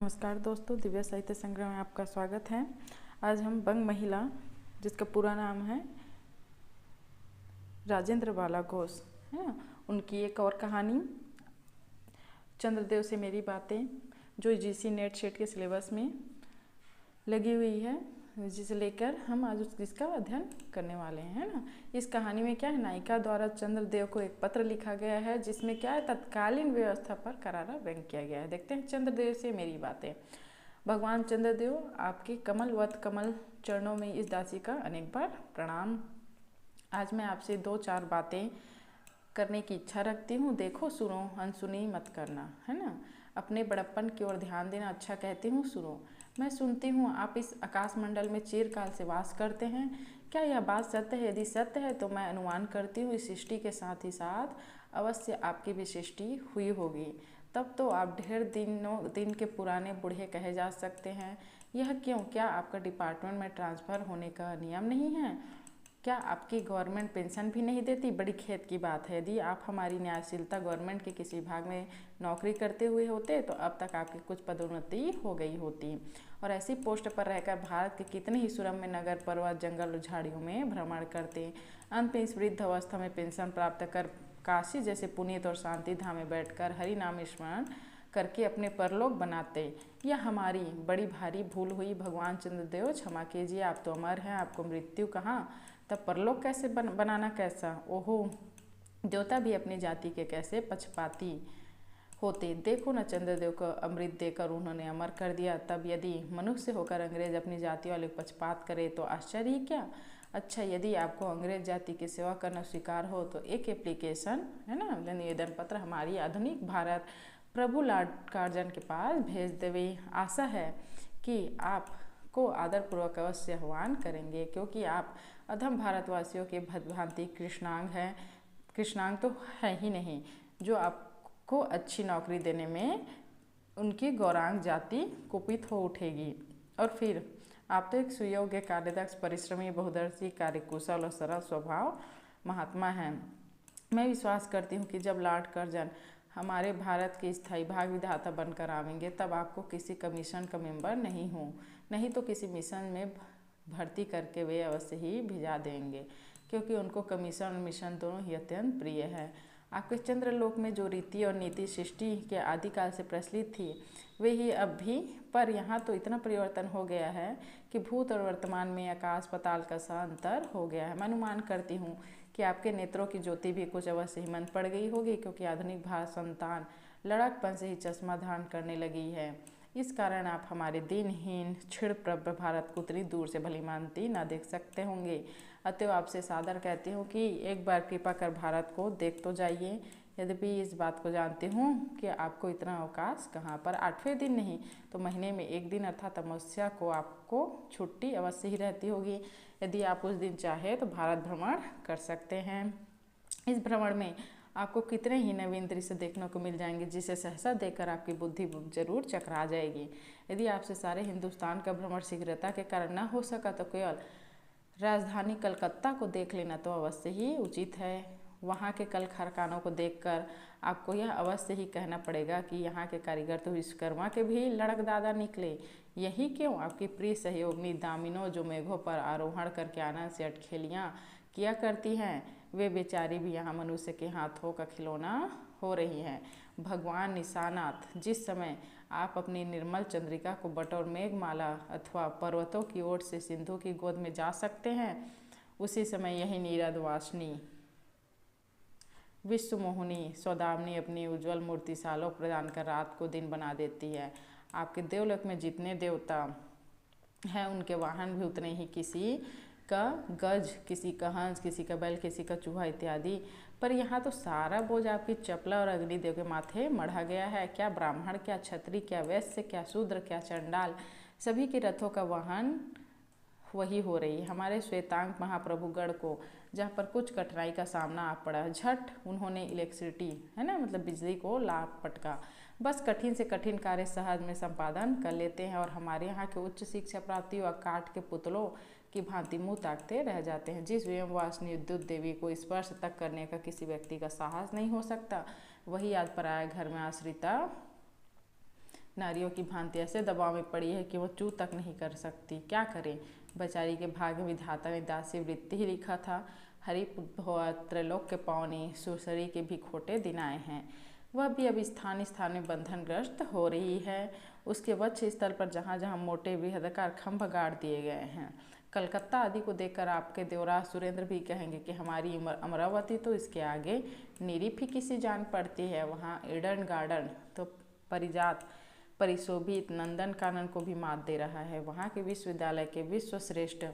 नमस्कार दोस्तों, दिव्य साहित्य संग्रह में आपका स्वागत है। आज हम बंग महिला, जिसका पूरा नाम है राजेंद्र बाला घोष, है ना, उनकी एक और कहानी चंद्रदेव से मेरी बातें, जो जीसी नेट शेट के सिलेबस में लगी हुई है, जिसे लेकर हम आज इसका अध्ययन करने वाले हैं, है ना। इस कहानी में क्या है, नायिका द्वारा चंद्रदेव को एक पत्र लिखा गया है, जिसमें क्या है, तत्कालीन व्यवस्था पर करारा व्यंग किया गया है। देखते हैं चंद्रदेव से मेरी बातें। भगवान चंद्रदेव, आपके कमलवत कमल चरणों में इस दासी का अनेक बार प्रणाम। आज मैं आपसे 2-4 बातें करने की इच्छा रखती हूँ। देखो, सुनो, अनसुनी मत करना, है ना। अपने बड़प्पन की ओर ध्यान देना। अच्छा कहती हूँ, सुनो। मैं सुनती हूँ आप इस आकाश मंडल में चिरकाल से वास करते हैं। क्या यह बात सत्य है? यदि सत्य है तो मैं अनुमान करती हूँ इस सृष्टि के साथ ही साथ अवश्य आपकी भी सृष्टि हुई होगी। तब तो आप ढेर दिन के पुराने बूढ़े कहे जा सकते हैं। यह क्यों? क्या आपका डिपार्टमेंट में ट्रांसफ़र होने का नियम नहीं है? क्या आपकी गवर्नमेंट पेंशन भी नहीं देती? बड़ी खेद की बात है। यदि आप हमारी न्यायशीलता गवर्नमेंट के किसी विभाग में नौकरी करते हुए होते तो अब तक आपकी कुछ पदोन्नति हो गई होती, और ऐसी पोस्ट पर रहकर भारत के कितने ही सुरम्य नगर, पर्वत, जंगल और झाड़ियों में भ्रमण करते। अंत में इस वृद्ध अवस्था में पेंशन प्राप्त कर काशी जैसे पुनीत और शांति धाम में बैठकर हरि नाम स्मरण करके अपने परलोक बनाते। यह हमारी बड़ी भारी भूल हुई। भगवान चंद्रदेव, क्षमा कीजिए, आप तो अमर हैं, आपको मृत्यु कहाँ, तब परलोक कैसे बनाना कैसा? ओहो, देवता भी अपनी जाति के कैसे पक्षपाती होते। देखो न, चंद्रदेव को अमृत देकर उन्होंने अमर कर दिया। तब यदि मनुष्य होकर अंग्रेज अपनी जाति वाले पक्षपात करे तो आश्चर्य ही क्या। अच्छा, यदि आपको अंग्रेज जाति की सेवा करना स्वीकार हो तो एक एप्लीकेशन, है ना, निवेदन पत्र हमारी आधुनिक भारत प्रभु लॉर्ड कार्जन के पास भेज देवे। आशा है कि आप को आदरपूर्वक अवश्य आह्वान करेंगे, क्योंकि आप अधम भारतवासियों के भदभांति कृष्णांग हैं। कृष्णांग तो है ही नहीं, जो आपको अच्छी नौकरी देने में उनकी गौरांग जाति कुपित हो उठेगी। और फिर आप तो एक सुयोग्य, कार्यदक्ष, परिश्रमी, बहुदर्शी, कार्यकुशल और सरल स्वभाव महात्मा हैं। मैं विश्वास करती हूँ कि जब लॉर्ड कर्जन हमारे भारत के स्थायी भाग विधाता बनकर आवेंगे तब आपको किसी कमीशन का मेंबर नहीं तो किसी मिशन में भर्ती करके वे अवश्य ही भिजा देंगे, क्योंकि उनको कमीशन और मिशन दोनों ही अत्यंत प्रिय है। आपके चंद्रलोक में जो रीति और नीति सृष्टि के आदिकाल से प्रचलित थी वे ही अब भी, पर यहाँ तो इतना परिवर्तन हो गया है कि भूत और वर्तमान में आकाश पाताल का सा अंतर हो गया है। मैं अनुमान करती हूँ कि आपके नेत्रों की ज्योति भी कुछ अवश्य ही मंद पड़ गई होगी, क्योंकि आधुनिक भारत संतान लड़कपन से ही चश्मा धारण करने लगी है। इस कारण आप हमारे दीनहीन क्षीण प्रभु भारत को उतनी दूर से भलीमानती न देख सकते होंगे। अतएव आपसे सादर कहती हूँ कि एक बार कृपा कर भारत को देख तो जाइए। यद्यपि इस बात को जानती हूँ कि आपको इतना अवकाश कहाँ पर, 8वें दिन नहीं तो महीने में 1 दिन अर्थात अमावस्या को आपको छुट्टी अवश्य ही रहती होगी। यदि आप उस दिन चाहे तो भारत भ्रमण कर सकते हैं। इस भ्रमण में आपको कितने ही नवीन दृश्य देखने को मिल जाएंगे, जिसे सहसा देखकर आपकी बुद्धि जरूर चकरा जाएगी। यदि आपसे सारे हिंदुस्तान का भ्रमण शीघ्रता के कारण न हो सका तो केवल राजधानी कलकत्ता को देख लेना तो अवश्य ही उचित है। वहाँ के कल कारखानों को देखकर आपको यह अवश्य ही कहना पड़ेगा कि यहाँ के कारीगर तो विश्वकर्मा के भी लड़कदादा निकले। यही क्यों आपकी प्रिय सहयोगिनी दामिनो, जो मेघों पर आरोहण करके आनंद से अटखेलियाँ किया करती हैं, वे बेचारी भी यहाँ मनुष्य के हाथों का खिलौना हो रही हैं। भगवान निशानाथ, जिस समय आप अपनी निर्मल चंद्रिका को बटोर मेघमाला अथवा पर्वतों की ओर से सिंधु की गोद में जा सकते हैं, उसी समय यही नीरद वासनी विश्वमोहिनी सौदामिनी अपनी उज्ज्वल मूर्ति सालों प्रदान कर रात को दिन बना देती है। आपके देवलोक में जितने देवता हैं उनके वाहन भी उतने ही, किसी का गज, किसी का हंस, किसी का बैल, किसी का चूहा इत्यादि। पर यहाँ तो सारा बोझ आपकी चपला और अग्निदेव के माथे मढ़ा गया है। क्या ब्राह्मण, क्या क्षत्रिय, क्या वैश्य, क्या शूद्र, क्या चंडाल, सभी के रथों का वाहन वही हो रही है। हमारे श्वेतांग महाप्रभुगढ़ को जहाँ पर कुछ कठिनाई का सामना आ पड़ा, झट उन्होंने इलेक्ट्रिसिटी, है ना, मतलब बिजली को लाभ पटका। बस कठिन से कठिन कार्य सहज में संपादन कर लेते हैं, और हमारे यहाँ के उच्च शिक्षा प्राप्ति व काट के पुतलों की भांति मुँह ताकते रह जाते हैं। जिस व्यंगवासिनी विद्युत देवी को स्पर्श तक करने का किसी व्यक्ति का साहस नहीं हो सकता, वही आज पराया घर में आश्रिता नारियों की भांति ऐसे दबाव में पड़ी है कि वो चू तक नहीं कर सकती। क्या करे, बेचारी के भाग्य विधाता ने दासी वृत्ति ही लिखा था। हरि भव त्रैलोक के पावनी सुरसरी के भी खोटे दिन आए हैं। वह भी अब स्थान स्थान में बंधनग्रस्त हो रही है। उसके वक्ष स्थल पर जहाँ जहाँ मोटे बृहदाकार खंभ गाड़ दिए गए हैं। कलकत्ता आदि को देखकर आपके देवराज सुरेंद्र भी कहेंगे कि हमारी अमरावती तो इसके आगे नीरी फीकी सी जान पड़ती है। वहाँ ईडन गार्डन तो परिजात परिशोभित नंदन कानन को भी मात दे रहा है। वहाँ के विश्वविद्यालय के विश्वश्रेष्ठ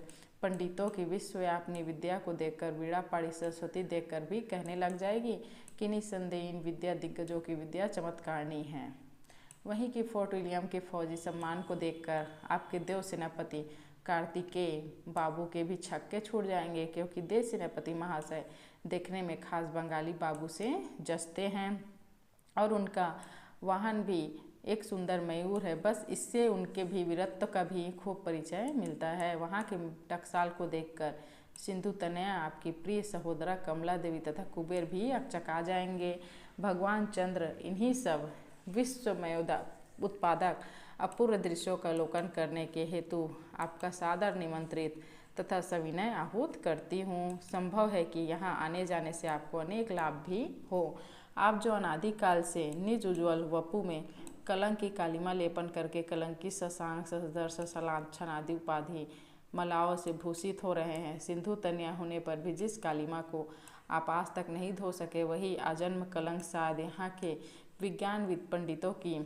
पंडितों की विश्वव्यापनी विद्या को देखकर, वीणा पाड़ी सरस्वती देखकर भी कहने लग जाएगी कि निसंदेह इन विद्या दिग्गजों की विद्या चमत्कारणी है। वहीं की फोर्ट विलियम के फौजी सम्मान को देखकर आपके देव सेनापति कार्तिकेय बाबू के भी छक्के छूट जाएंगे, क्योंकि देव सेनापति महाशय देखने में खास बंगाली बाबू से जचते हैं और उनका वाहन भी एक सुंदर मयूर है। बस इससे उनके भी वीरत्व का भी खूब परिचय मिलता है। वहाँ के टकसाल को देखकर सिंधु तनया आपकी प्रिय सहोदरा कमला देवी तथा कुबेर भी अकचका जाएंगे। भगवान चंद्र इन्हीं सब विश्वमयोदा उत्पादक अपूर्व दृश्यों का अवलोकन करने के हेतु आपका सादर निमंत्रित तथा सविनय आहूत करती हूँ। संभव है कि यहाँ आने जाने से आपको अनेक लाभ भी हो। आप जो अनादिकाल से निज उज्ज्वल वपु में कलंक की कालिमा लेपन करके कलंकी शशांक सदर्श सलांछन आदि उपाधि मलाओं से भूषित हो रहे हैं, सिंधु तन्या होने पर भी जिस कालिमा को आप आज तक नहीं धो सके, वही आजन्म कलंक शायद यहाँ के विज्ञानविद पंडितों की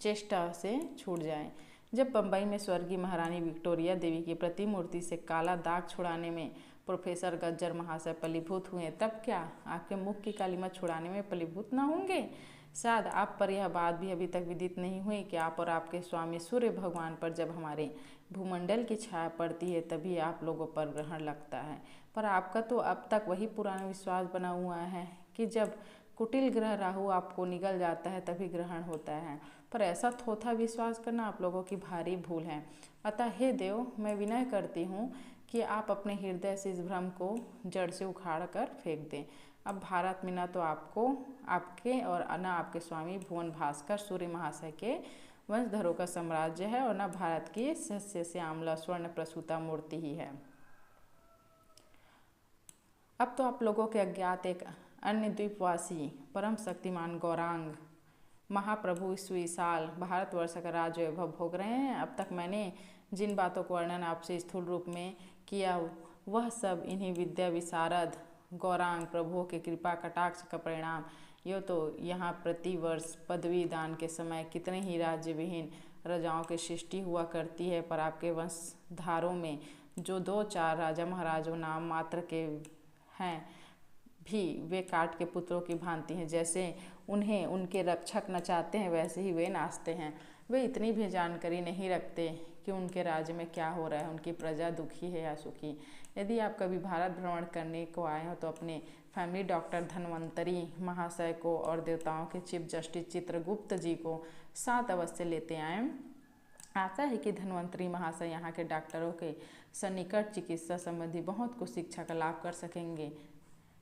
चेष्टा से छूट जाए। जब बम्बई में स्वर्गीय महारानी विक्टोरिया देवी की प्रतिमूर्ति से काला दाग छुड़ाने में प्रोफेसर गज्जर महाशय फलीभूत हुए, तब क्या आपके मुख की कालिमा छुड़ाने में फलीभूत न होंगे? शायद आप पर यह बात भी अभी तक विदित नहीं हुई कि आप और आपके स्वामी सूर्य भगवान पर जब हमारे भूमंडल की छाया पड़ती है तभी आप लोगों पर ग्रहण लगता है। पर आपका तो अब तक वही पुराना विश्वास बना हुआ है कि जब कुटिल ग्रह राहु आपको निगल जाता है तभी ग्रहण होता है। पर ऐसा थोथा विश्वास करना आप लोगों की भारी भूल है। अतः हे देव, मैं विनय करती हूँ कि आप अपने हृदय से इस भ्रम को जड़ से उखाड़ कर फेंक दें। अब भारत में न तो आपको आपके और न आपके स्वामी भुवन भास्कर सूर्य महाशय के वंशधरों का साम्राज्य है और न भारत की सस्य श्यामला स्वर्ण प्रसूता मूर्ति ही है। अब तो आप लोगों के अज्ञात एक अन्य द्वीपवासी परम शक्तिमान गौरांग महाप्रभु इस विशाल भारतवर्ष का राज वैभव भोग रहे हैं। अब तक मैंने जिन बातों को वर्णन आपसे स्थूल रूप में किया, वह सब इन्हीं विद्या विशारद गौरांग प्रभुओं के कृपा कटाक्ष का परिणाम। यो तो यहाँ प्रतिवर्ष पदवी दान के समय कितने ही राज्य विहीन राजाओं की सृष्टि हुआ करती है, पर आपके वंशधारों में जो 2-4 राजा महाराजों नाम मात्र के हैं भी वे काट के पुत्रों की भांति हैं। जैसे उन्हें उनके रक्षक नचाते हैं वैसे ही वे नाचते हैं। वे इतनी भी जानकारी नहीं रखते कि उनके राज्य में क्या हो रहा है, उनकी प्रजा दुखी है या सुखी। यदि आप कभी भारत भ्रमण करने को आए हो तो अपने फैमिली डॉक्टर धन्वंतरी महाशय को और देवताओं के चीफ जस्टिस चित्रगुप्त जी को साथ अवश्य लेते आएँ। आशा है कि धन्वंतरी महाशय यहाँ के डॉक्टरों के सन्निकट चिकित्सा संबंधी बहुत कुछ शिक्षा का लाभ कर सकेंगे।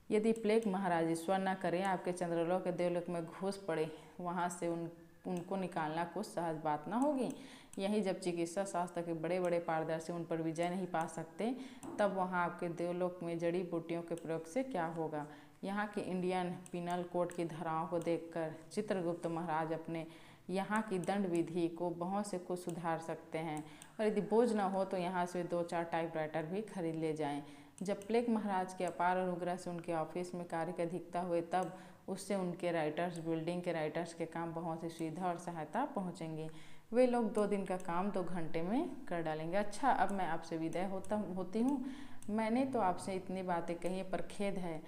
यदि प्लेग महाराज ईश्वर न करें आपके चंद्रलोक के देवलोक में घुस पड़े, वहाँ से उनको निकालना कुछ सहज बात न होगी। यही जब चिकित्सा शास्त्र के बड़े बड़े पारदर्शी उन पर विजय नहीं पा सकते, तब वहाँ आपके देवलोक में जड़ी बूटियों के प्रयोग से क्या होगा। यहाँ के इंडियन पिनल कोड की धाराओं को देखकर चित्रगुप्त महाराज अपने यहाँ की दंड विधि को बहुत से कुछ सुधार सकते हैं, और यदि बोझ न हो तो यहाँ से 2-4 टाइपराइटर भी खरीद ले जाएं। जब प्लेग महाराज के अपार अनुग्रह से उनके ऑफिस में कार्य की अधिकता हुए, तब उससे उनके राइटर्स, बिल्डिंग के राइटर्स के काम बहुत सी सुविधा और सहायता पहुँचेंगे। वे लोग 2 दिन का काम 2 घंटे में कर डालेंगे। अच्छा, अब मैं आपसे विदाई होती हूँ। मैंने तो आपसे इतनी बातें कही, पर खेद है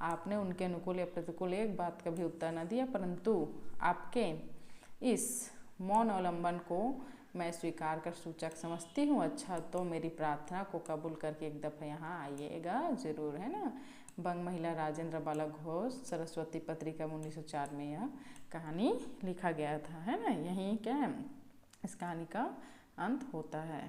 आपने उनके अनुकूल या प्रतिकूल एक बात का भी उत्तर न दिया, परंतु आपके इस मौन अवलंबन को मैं स्वीकार कर सूचक समझती हूँ। अच्छा, तो मेरी प्रार्थना को कबूल करके एक दफ़ा यहाँ आइएगा ज़रूर, है ना। बंग महिला राजेंद्र बालक घोष, सरस्वती पत्रिका 1904 में यह कहानी लिखा गया था, है ना। यहीं क्या इस कहानी का अंत होता है।